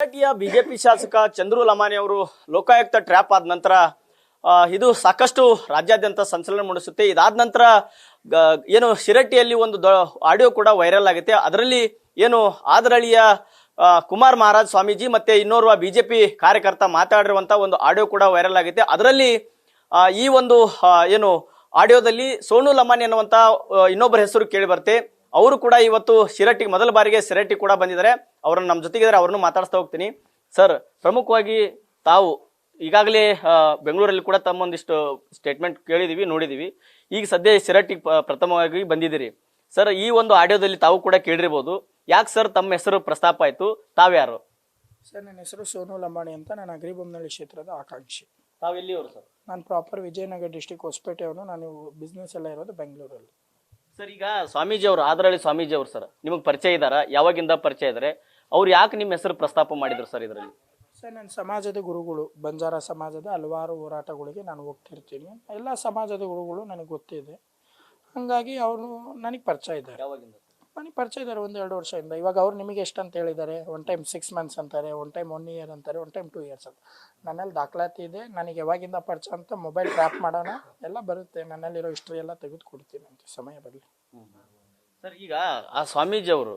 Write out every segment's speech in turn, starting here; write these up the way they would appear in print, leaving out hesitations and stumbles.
ಶಿರಟ್ಟಿಯ BJP ಶಾಸಕ ಚಂದ್ರು ಲಮಾನಿ ಅವರು Lokayukta trap ಆದ ನಂತರ ಇದು ಸಾಕಷ್ಟು ರಾಜ್ಯಾದ್ಯಂತ ಸಂಚಲನ ಮೂಡಿಸುತ್ತೆ. ಇದಾದ ನಂತರ ಏನು ಶಿರಟ್ಟಿಯಲ್ಲಿ ಒಂದು ಆಡಿಯೋ ಕೂಡ ವೈರಲ್ ಆಗುತ್ತೆ. ಅದರಲ್ಲಿ ಏನು ಆದರಳಿಯ ಕುಮಾರ್ ಮಹಾರಾಜ್ ಸ್ವಾಮೀಜಿ ಮತ್ತೆ ಇನ್ನೋರ್ವ ಬಿಜೆಪಿ ಕಾರ್ಯಕರ್ತ ಮಾತಾಡಿರುವಂತ ಒಂದು ಆಡಿಯೋ ಕೂಡ ವೈರಲ್ ಆಗುತ್ತೆ. ಅದರಲ್ಲಿ ಈ ಒಂದು ಏನು ಆಡಿಯೋದಲ್ಲಿ ಸೋನು ಲಮಾನಿ ಅನ್ನುವಂತ ಇನ್ನೊಬ್ಬರ ಹೆಸರು ಕೇಳಿ ಬರುತ್ತೆ. ಅವರು ಕೂಡ ಇವತ್ತು ಶಿರಟ್ಟಿಗೆ ಮೊದಲ ಬಾರಿಗೆ ಶಿರಟ್ಟಿ ಕೂಡ ಬಂದಿದ್ದಾರೆ. ಅವ್ರನ್ನ ನಮ್ಮ ಜೊತೆಗಿದ್ದಾರೆ, ಅವ್ರನ್ನು ಮಾತಾಡಿಸ್ತಾ ಹೋಗ್ತೀನಿ. ಸರ್, ಪ್ರಮುಖವಾಗಿ ತಾವು ಈಗಾಗಲೇ ಬೆಂಗಳೂರಲ್ಲಿ ಕೂಡ ತಮ್ಮೊಂದಿಷ್ಟು ಸ್ಟೇಟ್ಮೆಂಟ್ ಕೇಳಿದೀವಿ, ನೋಡಿದೀವಿ. ಈಗ ಸದ್ಯ ಶಿರಟ್ಟಿಗೆ ಪ್ರಥಮವಾಗಿ ಬಂದಿದ್ದೀರಿ. ಸರ್, ಈ ಒಂದು ಆಡಿಯೋದಲ್ಲಿ ತಾವು ಕೂಡ ಕೇಳಿರ್ಬೋದು. ಯಾಕೆ ಸರ್ ತಮ್ಮ ಹೆಸರು ಪ್ರಸ್ತಾಪ ಆಯ್ತು? ತಾವ್ಯಾರು? ಸರ್, ನನ್ನ ಹೆಸರು ಸೋನು ಲಂಬಾಣಿ ಅಂತ. ನಾನು ಅಗ್ರಿಬೊಮ್ಮನಹಳ್ಳಿ ಕ್ಷೇತ್ರದ ಆಕಾಂಕ್ಷಿ. ತಾವೆಲ್ಲಿಯವರು ಸರ್? ನಾನು ಪ್ರಾಪರ್ ವಿಜಯನಗರ ಡಿಸ್ಟಿಕ್ ಹೊಸಪೇಟೆಯವನು. ನಾನು ಬಿಸ್ನೆಸ್ ಎಲ್ಲ ಇರೋದು ಬೆಂಗಳೂರಲ್ಲಿ. ಸರ್, ಈಗ ಸ್ವಾಮೀಜಿ ಅವರು, ಆದರಳ್ಳಿ ಸ್ವಾಮೀಜಿ ಅವರು ಸರ್ ನಿಮಗೆ ಪರಿಚಯ ಇದ್ದಾರಾ? ಯಾವಾಗಿಂದ ಪರಿಚಯ ಇದ್ದಾರೆ? ಅವ್ರು ಯಾಕೆ ನಿಮ್ಮ ಹೆಸರು ಪ್ರಸ್ತಾಪ ಮಾಡಿದ್ರು ಸರ್ ಇದರಲ್ಲಿ? ಸರ್, ನನ್ನ ಸಮಾಜದ ಗುರುಗಳು, ಬಂಜಾರ ಸಮಾಜದ ಹಲವಾರು ಹೋರಾಟಗಳಿಗೆ ನಾನು ಹೋಗ್ತಿರ್ತೀನಿ. ಎಲ್ಲ ಸಮಾಜದ ಗುರುಗಳು ನನಗೆ ಗೊತ್ತಿದೆ. ಹಾಗಾಗಿ ಅವರು ನನಗೆ ಪರಿಚಯ ಇದ್ದಾರೆ. ಯಾವಾಗಿಂದ? ನನಗೆ ಪರಿಚಯ ಇದ್ದಾರೆ 1-2 ವರ್ಷದಿಂದ. ಇವಾಗ ಅವ್ರು ನಿಮಗೆ ಎಷ್ಟು ಅಂತ ಹೇಳಿದ್ದಾರೆ? ಒನ್ ಟೈಮ್ 6 months ಅಂತಾರೆ, ಒನ್ ಟೈಮ್ 1 year ಅಂತಾರೆ, ಒನ್ ಟೈಮ್ 2 years ಅಂತ. ನನ್ನಲ್ಲಿ ದಾಖಲಾತಿ ಇದೆ. ನನಗೆ ಯಾವಾಗಿಂದ ಪರಿಚಯ ಅಂತ ಮೊಬೈಲ್ ಟ್ರ್ಯಾಪ್ ಮಾಡೋಣ ಎಲ್ಲ ಬರುತ್ತೆ. ನನ್ನಲ್ಲಿರೋ ಹಿಸ್ಟ್ರಿ ಎಲ್ಲ ತೆಗೆದು ಕೊಡ್ತೀನಿ ಅಂತ ಸಮಯ ಬರಲಿ. ಸರ್, ಈಗ ಆ ಸ್ವಾಮೀಜಿ ಅವರು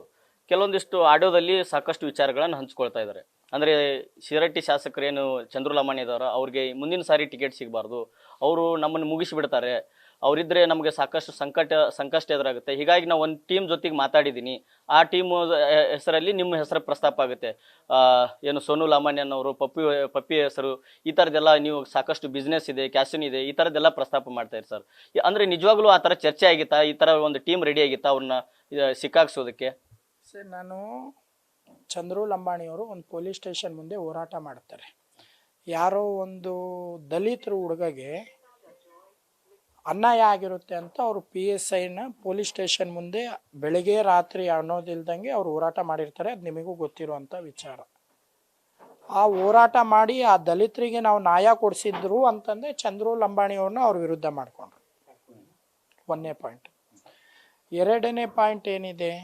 ಕೆಲವೊಂದಿಷ್ಟು ಆಡಿಯೋದಲ್ಲಿ ಸಾಕಷ್ಟು ವಿಚಾರಗಳನ್ನು ಹಂಚ್ಕೊಳ್ತಾ ಇದ್ದಾರೆ. ಅಂದ್ರೆ ಶಿರಟ್ಟಿ ಶಾಸಕರೇನು ಚಂದ್ರು ಲಮಾಣಿ ಇದಾರ, ಅವ್ರಿಗೆ ಮುಂದಿನ ಸಾರಿ ಟಿಕೆಟ್ ಸಿಗಬಾರ್ದು, ಅವರು ನಮ್ಮನ್ನು ಮುಗಿಸಿ ಬಿಡ್ತಾರೆ, ಅವರಿದ್ರೆ ನಮಗೆ ಸಾಕಷ್ಟು ಸಂಕಷ್ಟ ಎದುರಾಗುತ್ತೆ. ಹೀಗಾಗಿ ನಾವು ಒಂದು ಟೀಮ್ ಜೊತೆಗೆ ಮಾತಾಡಿದ್ದೀನಿ, ಆ ಟೀಮ್ ಹೆಸರಲ್ಲಿ ನಿಮ್ಮ ಹೆಸರು ಪ್ರಸ್ತಾಪ ಆಗುತ್ತೆ. ಏನು ಸೋನು ಲಮಾನಿ ಅನ್ನೋರು, ಪಪ್ಪಿ ಹೆಸರು, ಈ ಥರದ್ದೆಲ್ಲ, ನೀವು ಸಾಕಷ್ಟು ಬಿಸ್ನೆಸ್ ಇದೆ, ಕ್ಯಾಸಿನ್ ಇದೆ, ಈ ಥರದ್ದೆಲ್ಲ ಪ್ರಸ್ತಾಪ ಮಾಡ್ತಾ ಇರಿ ಸರ್. ಅಂದ್ರೆ ನಿಜವಾಗ್ಲೂ ಆ ಥರ ಚರ್ಚೆ ಆಗಿತ್ತಾ? ಈ ಥರ ಒಂದು ಟೀಮ್ ರೆಡಿ ಆಗಿತ್ತಾ ಅವ್ರನ್ನ ಸಿಕ್ಕಾಕ್ಸೋದಕ್ಕೆ? ಸರ್, ನಾನು ಚಂದ್ರು ಲಂಬಾಣಿಯವರು ಒಂದು ಪೊಲೀಸ್ ಸ್ಟೇಷನ್ ಮುಂದೆ ಹೋರಾಟ ಮಾಡ್ತಾರೆ. ಯಾರೋ ಒಂದು ದಲಿತರು ಹುಡುಗಗೆ ಅನ್ಯಾಯ ಆಗಿರುತ್ತೆ ಅಂತ ಅವರು PSIನ ಪೊಲೀಸ್ ಸ್ಟೇಷನ್ ಮುಂದೆ ಬೆಳಗ್ಗೆ ರಾತ್ರಿ ಅನ್ನೋದಿಲ್ದಂಗೆ ಅವ್ರು ಹೋರಾಟ ಮಾಡಿರ್ತಾರೆ. ಅದು ನಿಮಗೂ ಗೊತ್ತಿರುವಂಥ ವಿಚಾರ. ಆ ಹೋರಾಟ ಮಾಡಿ ಆ ದಲಿತರಿಗೆ ನಾವು ನ್ಯಾಯ ಕೊಡಿಸಿದ್ರು ಅಂತಂದ್ರೆ ಚಂದ್ರು ಲಂಬಾಣಿಯವ್ರನ್ನ ಅವ್ರ ವಿರುದ್ಧ ಮಾಡ್ಕೊಂಡ್ರು. 1ನೇ ಪಾಯಿಂಟ್. 2ನೇ ಪಾಯಿಂಟ್ ಏನಿದೆ,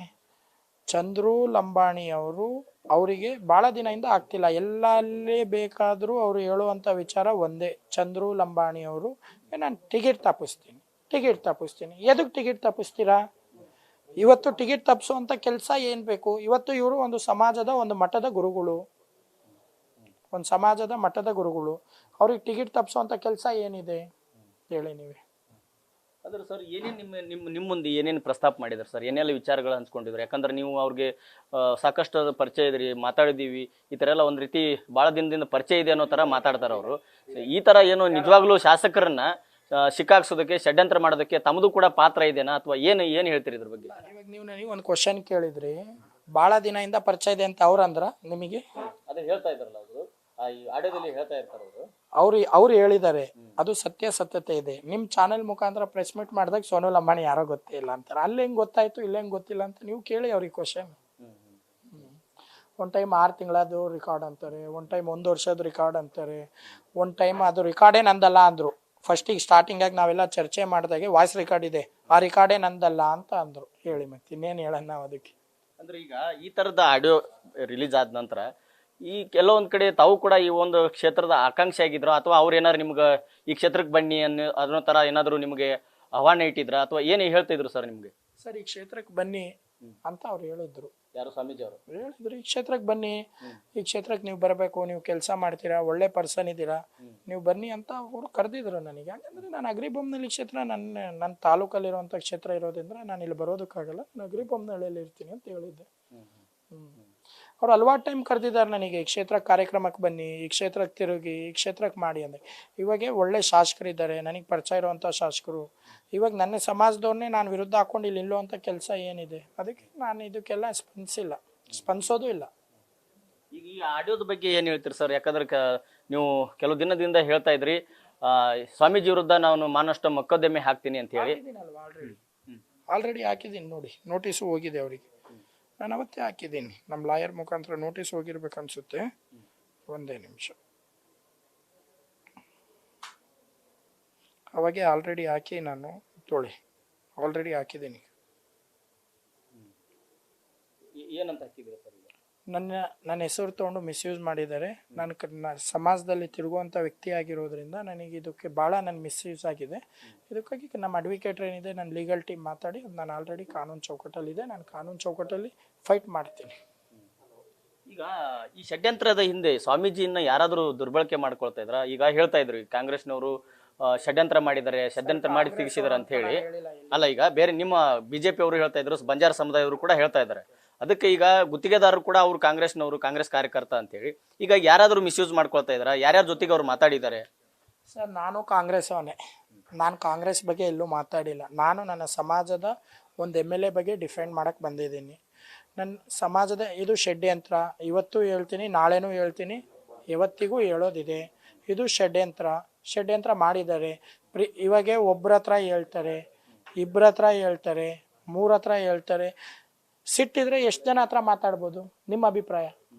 ಚಂದ್ರು ಲಂಬಾಣಿಯವರು ಅವರಿಗೆ ಭಾಳ ದಿನದಿಂದ ಆಗ್ತಿಲ್ಲ. ಎಲ್ಲಲ್ಲೇ ಬೇಕಾದರೂ ಅವರು ಹೇಳುವಂಥ ವಿಚಾರ ಒಂದೇ, ಚಂದ್ರು ಲಂಬಾಣಿಯವರು ನಾನು ಟಿಕೆಟ್ ತಪ್ಪಿಸ್ತೀನಿ. ಎದಕ್ಕೆ ಟಿಕೆಟ್ ತಪ್ಪಿಸ್ತೀರಾ? ಇವತ್ತು ಟಿಕೆಟ್ ತಪ್ಪಿಸುವಂಥ ಕೆಲಸ ಏನು ಬೇಕು? ಇವತ್ತು ಇವರು ಒಂದು ಸಮಾಜದ ಒಂದು ಮಠದ ಗುರುಗಳು, ಅವ್ರಿಗೆ ಟಿಕೆಟ್ ತಪ್ಪಿಸುವಂಥ ಕೆಲಸ ಏನಿದೆ ಹೇಳಿ ನೀವೇ. ಅದ್ರ ಸರ್, ಏನೇನು ನಿಮ್ಮ ಮುಂದೆ ಏನೇನು ಪ್ರಸ್ತಾಪ ಮಾಡಿದಾರೆ ಸರ್? ಏನೆಲ್ಲ ವಿಚಾರಗಳು ಹಂಚ್ಕೊಂಡಿದ್ರು? ಯಾಕಂದ್ರೆ ನೀವು ಅವ್ರಿಗೆ ಸಾಕಷ್ಟು ಪರಿಚಯ ಇದ್ರಿ, ಮಾತಾಡಿದೀವಿ, ಈ ಥರ ಎಲ್ಲ ಒಂದು ರೀತಿ ಭಾಳ ದಿನದಿಂದ ಪರಿಚಯ ಇದೆ ಅನ್ನೋ ಥರ ಮಾತಾಡ್ತಾರೆ ಅವರು. ಈ ಥರ ಏನು ನಿಜವಾಗ್ಲೂ ಶಾಸಕರನ್ನ ಸಿಕ್ಕಾಕ್ಸೋದಕ್ಕೆ, ಷಡ್ಯಂತ್ರ ಮಾಡೋದಕ್ಕೆ ತಮ್ಮದು ಕೂಡ ಪಾತ್ರ ಇದೆನಾ, ಅಥವಾ ಏನು ಹೇಳ್ತೀರಿ ಇದ್ರ ಬಗ್ಗೆ? ಇವಾಗ ನೀವು ನನಗೆ ಒಂದು ಕ್ವಶನ್ ಕೇಳಿದ್ರಿ, ಭಾಳ ದಿನದಿಂದ ಪರಿಚಯ ಇದೆ ಅಂತ ಅವ್ರು ಅಂದ್ರ ನಿಮಗೆ? ಅದೇ ಹೇಳ್ತಾ ಇದ್ರಲ್ಲ ಅವರು, ಆಡಿಯೋದಲ್ಲಿ ಹೇಳ್ತಾ ಇರ್ತಾರೆ ಅವರು. ಅವ್ರು ಹೇಳಿದ್ದಾರೆ, ಅದು ಸತ್ಯತೆ ಇದೆ. ನಿಮ್ಮ ಚಾನೆಲ್ ಮುಖಾಂತರ ಪ್ರೆಸ್ ಮೀಟ್ ಮಾಡಿದಾಗ ಸೋನು ಲಂಬಾಣಿ ಯಾರೋ ಗೊತ್ತೇ ಇಲ್ಲ ಅಂತಾರೆ. ಅಲ್ಲಿ ಹೆಂಗೆ ಗೊತ್ತಾಯ್ತು, ಇಲ್ಲಿ ಹೆಂಗೆ ಗೊತ್ತಿಲ್ಲ ಅಂತ ನೀವು ಕೇಳಿ ಅವ್ರಿಗೆ ಕ್ವಶನ್. ಒನ್ ಟೈಮ್ 6 ತಿಂಗಳದ್ದು ರೆಕಾರ್ಡ್ ಅಂತಾರೆ, ಒನ್ ಟೈಮ್ 1 ವರ್ಷದ ರೆಕಾರ್ಡ್ ಅಂತಾರೆ, ಒನ್ ಟೈಮ್ ಅದು ರೆಕಾರ್ಡೇ ನಂದಲ್ಲ ಅಂದರು. ಫಸ್ಟಿಗೆ ಸ್ಟಾರ್ಟಿಂಗಾಗಿ ನಾವೆಲ್ಲ ಚರ್ಚೆ ಮಾಡಿದಾಗೆ ವಾಯ್ಸ್ ರೆಕಾರ್ಡ್ ಇದೆ, ಆ ರೆಕಾರ್ಡೇ ನಂದಲ್ಲ ಅಂತ ಅಂದರು. ಹೇಳಿ ಮತ್ತೆ ಇನ್ನೇನು ಹೇಳೋಣ ನಾವು ಅದಕ್ಕೆ? ಅಂದ್ರೆ ಈಗ ಈ ಥರದ ಆಡಿಯೋ ರಿಲೀಸ್ ಆದ ನಂತರ ಈ ಕೆಲವೊಂದು ಕಡೆ ತಾವು ಕೂಡ ಈ ಒಂದು ಕ್ಷೇತ್ರದ ಆಕಾಂಕ್ಷಿ ಆಗಿದ್ರು, ಅಥವಾ ಅವ್ರು ಏನಾದ್ರು ನಿಮ್ಗೆ ಈ ಕ್ಷೇತ್ರಕ್ಕೆ ಬನ್ನಿ ಅನ್ನೋ ಥರ ಏನಾದರೂ ನಿಮಗೆ ಆಹ್ವಾನ ಇಟ್ಟಿದ್ರ, ಅಥವಾ ಏನು ಹೇಳ್ತಿದ್ರು ಸರ್ ನಿಮಗೆ? ಸರ್, ಈ ಕ್ಷೇತ್ರಕ್ಕೆ ಬನ್ನಿ ಅಂತ ಅವ್ರು ಹೇಳಿದ್ರು. ಯಾರು? ಸ್ವಾಮೀಜಿ ಅವರು ಹೇಳಿದ್ರು, ಈ ಕ್ಷೇತ್ರಕ್ಕೆ ಬನ್ನಿ, ಈ ಕ್ಷೇತ್ರಕ್ಕೆ ನೀವು ಬರಬೇಕು, ನೀವು ಕೆಲಸ ಮಾಡ್ತೀರಾ, ಒಳ್ಳೆ ಪರ್ಸನ್ ಇದ್ದೀರಾ, ನೀವು ಬನ್ನಿ ಅಂತ ಅವರು ಕರೆದಿದ್ರು ನನಗೆ. ಯಾಕಂದರೆ ನಾನು ಅಗ್ರಿಬೊಮ್ಮನಹಳ್ಳಿ ಕ್ಷೇತ್ರ ನನ್ನ ತಾಲೂಕಲ್ಲಿರುವಂಥ ಕ್ಷೇತ್ರ ಇರೋದ್ರಿಂದ ನಾನು ಇಲ್ಲಿ ಬರೋದಕ್ಕಾಗಲ್ಲ, ನಾನು ಅಗ್ರಿಬೊಮ್ಮನಹಳ್ಳಿಯಲ್ಲಿ ಇರ್ತೀನಿ ಅಂತ ಹೇಳಿದ್ದೆ. ಅವ್ರು ಹಲವಾರು ಟೈಮ್ ಕರೆದಿದ್ದಾರೆ ನನಗೆ, ಈ ಕ್ಷೇತ್ರಕ್ಕೆ ಕಾರ್ಯಕ್ರಮಕ್ಕೆ ಬನ್ನಿ, ಈ ಕ್ಷೇತ್ರಕ್ಕೆ ತಿರುಗಿ, ಈ ಕ್ಷೇತ್ರಕ್ಕೆ ಮಾಡಿ ಅಂದರೆ. ಇವಾಗ ಒಳ್ಳೆ ಶಾಸಕರಿದ್ದಾರೆ, ನನಗೆ ಪರಿಚಯ ಇರುವಂಥ ಶಾಸಕರು. ಇವಾಗ ನನ್ನ ಸಮಾಜದವ್ರನ್ನೇ ನಾನು ವಿರುದ್ಧ ಹಾಕೊಂಡು ಇಲ್ಲಿ ನಿಲ್ಲುವಂಥ ಕೆಲಸ ಏನಿದೆ? ಅದಕ್ಕೆ ನಾನು ಇದಕ್ಕೆಲ್ಲ ಸ್ಪಂದಿಸೋದು ಇಲ್ಲ. ಈಗ ಈ ಆಡಿಯೋದ ಬಗ್ಗೆ ಏನು ಹೇಳ್ತೀರಿ ಸರ್? ಯಾಕಂದ್ರೆ ನೀವು ಕೆಲವು ದಿನದಿಂದ ಹೇಳ್ತಾ ಇದ್ರಿ, ಸ್ವಾಮೀಜಿ ವಿರುದ್ಧ ನಾನು ಮಾನಷ್ಟ ಮೊಕದ್ದಮೆ ಹಾಕ್ತೀನಿ ಅಂತ ಹೇಳಿ. ಆಲ್ರೆಡಿ ಹಾಕಿದ್ದೀನಿ ನೋಡಿ, ನೋಟಿಸು ಹೋಗಿದೆ ಅವರಿಗೆ. ನಾನು ಅವತ್ತೇ ಹಾಕಿದ್ದೀನಿ, ನಮ್ಮ ಲಾಯರ್ ಮುಖಾಂತರ ನೋಟಿಸ್ ಹೋಗಿರ್ಬೇಕು ಅನ್ಸುತ್ತೆ. ಒಂದೇ ನಿಮಿಷ, ಅವಾಗೆ ಆಲ್ರೆಡಿ ಹಾಕಿ ನಾನು ಆಲ್ರೆಡಿ ಹಾಕಿದ್ದೀನಿ. ಏನಂತ ಹಾಕಿದ್ದೀರಾ ಸರ್? ನನ್ನ ಹೆಸರು ತೊಗೊಂಡು ಮಿಸ್ಯೂಸ್ ಮಾಡಿದ್ದಾರೆ. ನಾನು ಸಮಾಜದಲ್ಲಿ ತಿರುಗುವಂಥ ವ್ಯಕ್ತಿ ಆಗಿರೋದ್ರಿಂದ ನನಗೆ ಇದಕ್ಕೆ ಭಾಳ ನನ್ನ ಮಿಸ್ಯೂಸ್ ಆಗಿದೆ. ಇದಕ್ಕಾಗಿ ನಮ್ಮ ಅಡ್ವೊಕೇಟ್ ಏನಿದೆ, ನನ್ನ ಲೀಗಲ್ ಟೀಮ್ ಮಾತಾಡಿ ನಾನು ಆಲ್ರೆಡಿ ಕಾನೂನು ಚೌಕಟ್ಟಲ್ಲಿದೆ. ನಾನು ಕಾನೂನು ಚೌಕಟ್ಟಲ್ಲಿ ಫೈಟ್ ಮಾಡ್ತೀನಿ. ಈಗ ಈ ಷಡ್ಯಂತ್ರದ ಹಿಂದೆ ಸ್ವಾಮೀಜಿಯನ್ನ ಯಾರಾದರೂ ದುರ್ಬಳಕೆ ಮಾಡ್ಕೊಳ್ತಾ ಇದ್ರ? ಈಗ ಹೇಳ್ತಾ ಇದ್ರು ಕಾಂಗ್ರೆಸ್ನವರು ಷಡ್ಯಂತ್ರ ಮಾಡಿದ್ದಾರೆ, ಷಡ್ಯಂತ್ರ ಮಾಡಿ ತೆಗಿಸಿದಾರೆ ಅಂತ ಹೇಳಿ. ಅಲ್ಲ, ಈಗ ಬೇರೆ ನಿಮ್ಮ ಬಿಜೆಪಿ ಅವರು ಹೇಳ್ತಾ ಇದ್ರು, ಬಂಜಾರ ಸಮುದಾಯವರು ಕೂಡ ಹೇಳ್ತಾ ಇದ್ದಾರೆ. ಅದಕ್ಕೆ ಈಗ ಗುತ್ತಿಗೆದಾರರು ಕೂಡ ಅವರು ಕಾಂಗ್ರೆಸ್ನವರು, ಕಾಂಗ್ರೆಸ್ ಕಾರ್ಯಕರ್ತ ಅಂತ ಹೇಳಿ ಈಗ ಯಾರಾದರೂ ಮಿಸ್ಯೂಸ್ ಮಾಡ್ಕೊಳ್ತಾ ಇದಾರ? ಯಾರ್ಯಾರ ಜೊತೆಗೆ ಅವ್ರು ಮಾತಾಡಿದ್ದಾರೆ? ಸರ್, ನಾನು ಕಾಂಗ್ರೆಸ್ ಅವನೇ. ನಾನು ಕಾಂಗ್ರೆಸ್ ಬಗ್ಗೆ ಎಲ್ಲೂ ಮಾತಾಡಿಲ್ಲ. ನಾನು ನನ್ನ ಸಮಾಜದ ಒಂದು MLA ಬಗ್ಗೆ ಡಿಫೆಂಡ್ ಮಾಡಕ್ಕೆ ಬಂದಿದ್ದೀನಿ. ನನ್ನ ಸಮಾಜದ ಇದು ಷಡ್ಯಂತ್ರ. ಇವತ್ತು ಹೇಳ್ತೀನಿ, ನಾಳೆನೂ ಹೇಳ್ತೀನಿ, ಇವತ್ತಿಗೂ ಹೇಳೋದಿದೆ. ಇದು ಷಡ್ಯಂತ್ರ ಮಾಡಿದ್ದಾರೆ. ಇವಾಗೆ ಒಬ್ಬರ ಹತ್ರ ಹೇಳ್ತಾರೆ, ಇಬ್ಬರ ಹತ್ರ ಹೇಳ್ತಾರೆ, 3 ಹತ್ರ ಹೇಳ್ತಾರೆ. ಸಿಟ್ಟಿದ್ರೆ ಎಷ್ಟು ಜನ ಹತ್ರ ಮಾತಾಡ್ಬೋದು? ನಿಮ್ಮ ಅಭಿಪ್ರಾಯ?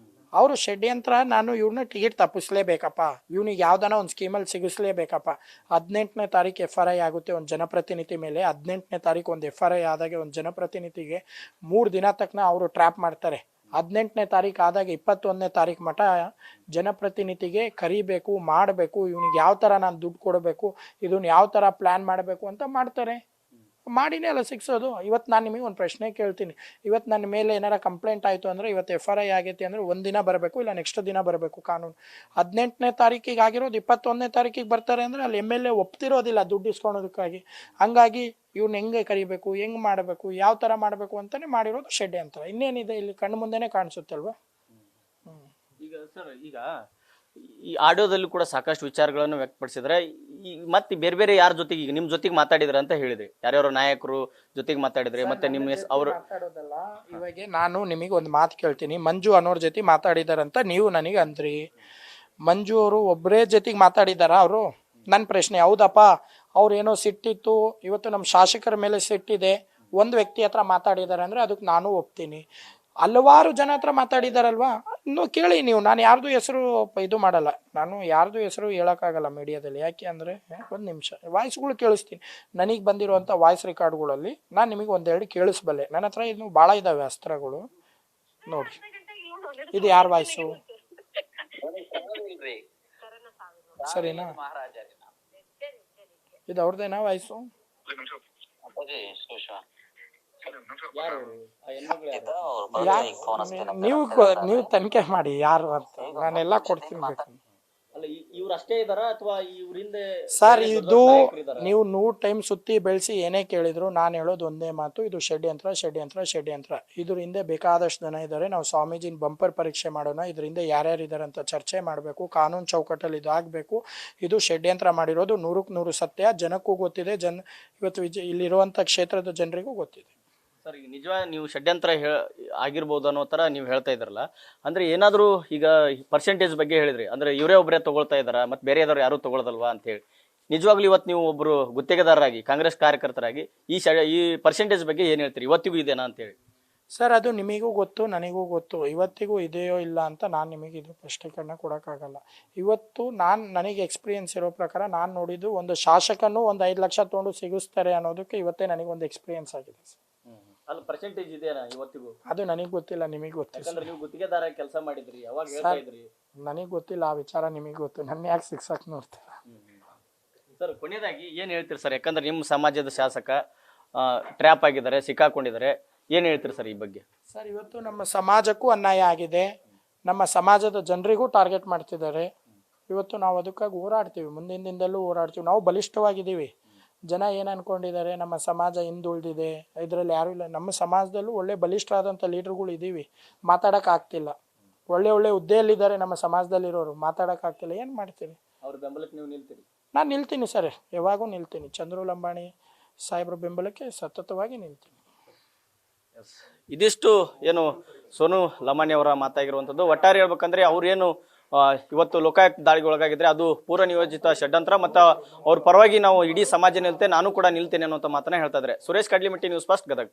ಅವರು ಷಡ್ಯಂತ್ರ, ನಾನು ಇವ್ರನ್ನ ಟಿಕೆಟ್ ತಪ್ಪಿಸ್ಲೇಬೇಕಪ್ಪ, ಇವ್ನಿಗೆ ಯಾವ್ದಾನ ಒಂದು ಸ್ಕೀಮಲ್ಲಿ ಸಿಗಿಸ್ಲೇಬೇಕಪ್ಪ. 18ನೇ ತಾರೀಕು FRI ಆಗುತ್ತೆ ಒಂದು ಜನಪ್ರತಿನಿಧಿ ಮೇಲೆ. 18ನೇ ತಾರೀಕು ಒಂದು FRI ಆದಾಗೆ ಒಂದು ಜನಪ್ರತಿನಿಧಿಗೆ 3 ದಿನ ತನಕ ಅವರು ಟ್ರ್ಯಾಪ್ ಮಾಡ್ತಾರೆ. 18ನೇ ತಾರೀಕು ಆದಾಗ 21ನೇ ತಾರೀಕು ಮಠ ಜನಪ್ರತಿನಿಧಿಗೆ ಕರಿಬೇಕು, ಮಾಡಬೇಕು, ಇವನಿಗೆ ಯಾವ ಥರ ನಾನು ದುಡ್ಡು ಕೊಡಬೇಕು, ಇದನ್ನ ಯಾವ ಥರ ಪ್ಲ್ಯಾನ್ ಮಾಡಬೇಕು ಅಂತ ಮಾಡ್ತಾರೆ. ಮಾಡಿನೇ ಅಲ್ಲ ಸಿಕ್ಸೋದು. ಇವತ್ತು ನಾನು ನಿಮಗೆ ಒಂದು ಪ್ರಶ್ನೆ ಕೇಳ್ತೀನಿ. ಇವತ್ತು ನನ್ನ ಮೇಲೆ ಏನಾರ ಕಂಪ್ಲೇಂಟ್ ಆಯಿತು ಅಂದರೆ, ಇವತ್ತು FRI ಆಗೈತೆ ಅಂದರೆ ಒಂದು ದಿನ ಬರಬೇಕು, ಇಲ್ಲ ನೆಕ್ಸ್ಟ್ ದಿನ ಬರಬೇಕು ಕಾನೂನು. 18ನೇ ತಾರೀಕಿಗೆ ಆಗಿರೋದು 21ನೇ ತಾರೀಕಿಗೆ ಬರ್ತಾರೆ ಅಂದರೆ ಅಲ್ಲಿ MLA ಒಪ್ತಿರೋದಿಲ್ಲ ದುಡ್ಡು ಇಸ್ಕೊಳೋದಕ್ಕಾಗಿ. ಹಂಗಾಗಿ ಇವ್ನ ಹೆಂಗೆ ಕರಿಬೇಕು, ಹೆಂಗೆ ಮಾಡಬೇಕು, ಯಾವ ಥರ ಮಾಡಬೇಕು ಅಂತಲೇ ಮಾಡಿರೋದು ಷಡ್ಯಂತ್ರ. ಇನ್ನೇನಿದೆ ಇಲ್ಲಿ ಕಣ್ಣು ಮುಂದೆನೇ ಕಾಣಿಸುತ್ತಲ್ವ. ಈಗ ಸರ್, ಈಗ ಈ ಆಡಿಯೋದಲ್ಲಿ ಕೂಡ ಸಾಕಷ್ಟು ವಿಚಾರಗಳನ್ನು ವ್ಯಕ್ತಪಡಿಸಿದ್ರೆ, ಈ ಮತ್ತೆ ಬೇರೆ ಬೇರೆ ಯಾರ ಜೊತೆಗೆ, ಈಗ ನಿಮ್ ಜೊತೆಗೆ ಮಾತಾಡಿದ್ರ ಅಂತ ಹೇಳಿದ್ರಿ, ಯಾರ್ಯಾರೋ ನಾಯಕರು ಜೊತೆಗೆ ಮಾತಾಡಿದ್ರಿ, ಮತ್ತೆ ನಿಮ್ಮ ಅವರು ಮಾತಾಡೋದಲ್ಲ. ಇವಾಗ ನಾನು ನಿಮಗೆ ಒಂದು ಮಾತು ಕೇಳ್ತೀನಿ. ಮಂಜು ಅನ್ನೋರ್ ಜೊತೆ ಮಾತಾಡಿದಾರಂತ ನೀವು ನನಗೆ ಅಂದ್ರಿ. ಮಂಜು ಅವರು ಒಬ್ಬರೇ ಜೊತೆಗೆ ಮಾತಾಡಿದಾರ ಅವರು? ನನ್ನ ಪ್ರಶ್ನೆ, ಹೌದಪ್ಪ, ಅವ್ರೇನೋ ಸಿಟ್ಟಿತ್ತು, ಇವತ್ತು ನಮ್ಮ ಶಾಸಕರ ಮೇಲೆ ಸಿಟ್ಟಿದೆ, ಒಂದು ವ್ಯಕ್ತಿ ಹತ್ರ ಮಾತಾಡಿದ್ದಾರೆ ಅಂದರೆ ಅದಕ್ಕೆ ನಾನು ಒಪ್ತೀನಿ. ಹಲವಾರು ಜನ ಹತ್ರ ಮಾತಾಡಿದಾರಲ್ವಾ, ಇನ್ನು ಕೇಳಿ ನೀವು. ನಾನು ಯಾರ್ದು ಹೆಸರು ಇದು ಮಾಡಲ್ಲ, ನಾನು ಯಾರ್ದು ಹೆಸರು ಹೇಳೋಕ್ಕಾಗಲ್ಲ ಮೀಡಿಯಾದಲ್ಲಿ. ಯಾಕೆ ಅಂದರೆ, ಒಂದು ನಿಮಿಷ ವಾಯ್ಸ್ಗಳು ಕೇಳಿಸ್ತೀನಿ. ನನಗೆ ಬಂದಿರುವಂಥ ವಾಯ್ಸ್ ರೆಕಾರ್ಡ್ಗಳಲ್ಲಿ ನಾನು ನಿಮಗೆ 1-2 ಕೇಳಿಸ್ಬಲ್ಲೆ. ನನ್ನ ಹತ್ರ ಇನ್ನು ಭಾಳ ಇದ್ದಾವೆ ಅಸ್ತ್ರಗಳು. ನೋಡಿ, ಇದು ಯಾರ ವಾಯ್ಸು? ಸರಿನಾ? ಇದು ಅವ್ರದ್ದೇನಾ ವಾಯ್ಸು? ನೀವು ತನಿಖೆ ಮಾಡಿ ಯಾರು ಅಂತ, ನಾನೆಲ್ಲ ಕೊಡ್ತೀನಿ ಬೇಕು. ಸರ್, ಇದು ನೀವು 100 ಟೈಮ್ ಸುತ್ತಿ ಬೆಳೆಸಿ ಏನೇ ಕೇಳಿದ್ರು ನಾನು ಹೇಳೋದು ಒಂದೇ ಮಾತು, ಇದು ಷಡ್ಯಂತ್ರ. ಇದ್ರ ಹಿಂದೆ ಬೇಕಾದಷ್ಟು ಜನ ಇದ್ದಾರೆ. ನಾವು ಸ್ವಾಮೀಜಿನ ಬಂಪರ್ ಪರೀಕ್ಷೆ ಮಾಡೋಣ, ಇದ್ರ ಹಿಂದೆ ಯಾರ್ಯಾರು ಇದ್ದಾರೆ ಅಂತ ಚರ್ಚೆ ಮಾಡಬೇಕು, ಕಾನೂನು ಚೌಕಟ್ಟಲ್ಲಿ ಇದಾಗಬೇಕು. ಇದು ಷಡ್ಯಂತ್ರ ಮಾಡಿರೋದು 100ಕ್ಕೆ 100 ಸತ್ಯ. ಜನಕ್ಕೂ ಗೊತ್ತಿದೆ, ಇವತ್ತು ಇಲ್ಲಿರುವಂಥ ಕ್ಷೇತ್ರದ ಜನರಿಗೂ ಗೊತ್ತಿದೆ. ಸರ್, ಈಗ ನಿಜವಾಗಿ ನೀವು ಷಡ್ಯಂತ್ರ ಆಗಿರ್ಬೋದು ಅನ್ನೋ ತರ ನೀವು ಹೇಳ್ತಾ ಇದ್ರಲ್ಲ, ಅಂದ್ರೆ ಏನಾದರೂ ಈಗ ಪರ್ಸೆಂಟೇಜ್ ಬಗ್ಗೆ ಹೇಳಿದ್ರಿ, ಅಂದ್ರೆ ಇವರೇ ಒಬ್ಬರೇ ತಗೊಳ್ತಾ ಇದಾರ, ಮತ್ತೆ ಬೇರೆ ಯಾರು ತಗೊಳ್ಳೋದಲ್ವಾ ಅಂತ ಹೇಳಿ. ನಿಜವಾಗ್ಲೂ ಇವತ್ತು ನೀವು ಒಬ್ಬರು ಗುತ್ತಿಗೆದಾರರಾಗಿ, ಕಾಂಗ್ರೆಸ್ ಕಾರ್ಯಕರ್ತರಾಗಿ ಈ ಪರ್ಸೆಂಟೇಜ್ ಬಗ್ಗೆ ಏನ್ ಹೇಳ್ತೀರಿ? ಇವತ್ತಿಗೂ ಇದೆನಾ ಅಂತ ಹೇಳಿ. ಸರ್, ಅದು ನಿಮಗೂ ಗೊತ್ತು, ನನಗೂ ಗೊತ್ತು. ಇವತ್ತಿಗೂ ಇದೆಯೋ ಇಲ್ಲ ಅಂತ ನಾನು ನಿಮಗೆ ಇದು ಸ್ಪಷ್ಟೀಕರಣ ಕೊಡೋಕ್ಕಾಗಲ್ಲ. ಇವತ್ತು ನನಗೆ ಎಕ್ಸ್ಪೀರಿಯನ್ಸ್ ಇರೋ ಪ್ರಕಾರ ನಾನು ನೋಡಿದ್ದು, ಒಂದು ಶಾಸಕನು ಒಂದು 5 ಲಕ್ಷ ತೊಗೊಂಡು ಸಿಗಿಸ್ತಾರೆ ಅನ್ನೋದಕ್ಕೆ ಇವತ್ತೇ ನನಗೆ ಒಂದು ಎಕ್ಸ್ಪೀರಿಯನ್ಸ್ ಆಗಿದೆ ಸರ್. ಅಲ್ಲಿ ಪರ್ಸೆಂಟೇಜ್ ಇದೆಯಾ ಇವತ್ತಿಗೂ? ಅದು ನನಗೆ ಗೊತ್ತಿಲ್ಲ, ನಿಮಗೆ ಗೊತ್ತಿಲ್ಲ. ಯಾಕಂದ್ರೆ ನೀವು ಗುತ್ತಿಗೆದಾರ ಕೆಲಸ ಮಾಡಿದ್ರಿ, ಅವಾಗ ಹೇಳ್ತಾ ಇದ್ರಿ. ನನಗೆ ಗೊತ್ತಿಲ್ಲ ಆ ವಿಚಾರ, ನಿಮಗೆ ಗೊತ್ತು. ನನ್ನ ಯಾಕೆ ಸಿಕ್ಸಕ್ ನೋಡ್ತೀರಾ? ಸರ್, ಕೊನೆಯದಾಗಿ ಏನ್ ಹೇಳ್ತೀರಿ ಸರ್? ಯಾಕಂದ್ರೆ ನಿಮ್ಮ ಸಮಾಜದ ಶಾಸಕ ಟ್ರ್ಯಾಪ್ ಆಗಿದ್ದಾರೆ, ಸಿಕ್ಕಾಕೊಂಡಿದ್ದಾರೆ, ಏನ್ ಹೇಳ್ತೀರಿ ಸರ್ ಈ ಬಗ್ಗೆ? ಸರ್, ಇವತ್ತು ನಮ್ಮ ಸಮಾಜಕ್ಕೂ ಅನ್ಯಾಯ ಆಗಿದೆ, ನಮ್ಮ ಸಮಾಜದ ಜನರಿಗೂ ಟಾರ್ಗೆಟ್ ಮಾಡ್ತಿದ್ದಾರೆ. ಇವತ್ತು ನಾವು ಅದಕ್ಕಾಗಿ ಹೋರಾಡ್ತೀವಿ, ಮುಂದಿನ ದಿನದಲ್ಲೂ ಹೋರಾಡ್ತೀವಿ. ನಾವು ಬಲಿಷ್ಠವಾಗಿದ್ದೀವಿ. ಜನ ಏನು ಅನ್ಕೊಂಡಿದ್ದಾರೆ, ನಮ್ಮ ಸಮಾಜ ಹಿಂದುಳಿದಿದೆ, ಇದರಲ್ಲಿ ಯಾರೂ ಇಲ್ಲ. ನಮ್ಮ ಸಮಾಜದಲ್ಲೂ ಒಳ್ಳೆ ಬಲಿಷ್ಠರಾದಂಥ ಲೀಡರ್ಗಳು ಇದ್ದೀವಿ, ಮಾತಾಡೋಕ್ಕಾಗ್ತಿಲ್ಲ. ಒಳ್ಳೆ ಹುದ್ದೆಯಲ್ಲಿದ್ದಾರೆ ನಮ್ಮ ಸಮಾಜದಲ್ಲಿರೋರು, ಮಾತಾಡೋಕ್ಕಾಗ್ತಿಲ್ಲ. ಏನು ಮಾಡ್ತೀರಿ? ಅವ್ರ ಬೆಂಬಲಕ್ಕೆ ನೀವು ನಿಲ್ತೀರಿ? ನಾನು ನಿಲ್ತೀನಿ ಸರ್, ಯಾವಾಗೂ ನಿಲ್ತೀನಿ. ಚಂದ್ರು ಲಂಬಾಣಿ ಸಾಹೇಬ್ರ ಬೆಂಬಲಕ್ಕೆ ಸತತವಾಗಿ ನಿಲ್ತೀನಿ. ಇದಿಷ್ಟು ಏನು ಸೋನು ಲಮಾಣಿ ಅವರ ಮಾತಾಗಿರುವಂಥದ್ದು. ಒಟ್ಟಾರೆ ಹೇಳ್ಬೇಕಂದ್ರೆ ಅವ್ರೇನು ಇವತ್ತು ಲೋಕಾಯುಕ್ತ ದಾಳಿಗೆ ಒಳಗಾಗಿದ್ರೆ ಅದು ಪೂರ್ವ ನಿಯೋಜಿತ ಷಡ್ಯಂತ್ರ, ಮತ್ತು ಅವ್ರ ಪರವಾಗಿ ನಾವು ಇಡೀ ಸಮಾಜ ನಿಲ್ತೆ, ನಾನು ಕೂಡ ನಿಲ್ತೇನೆ ಅನ್ನುವಂಥ ಮಾತನ್ನ ಹೇಳ್ತಾ ಇದ್ದಾರೆ. Suresh Kadlimatti, News First, Gadag.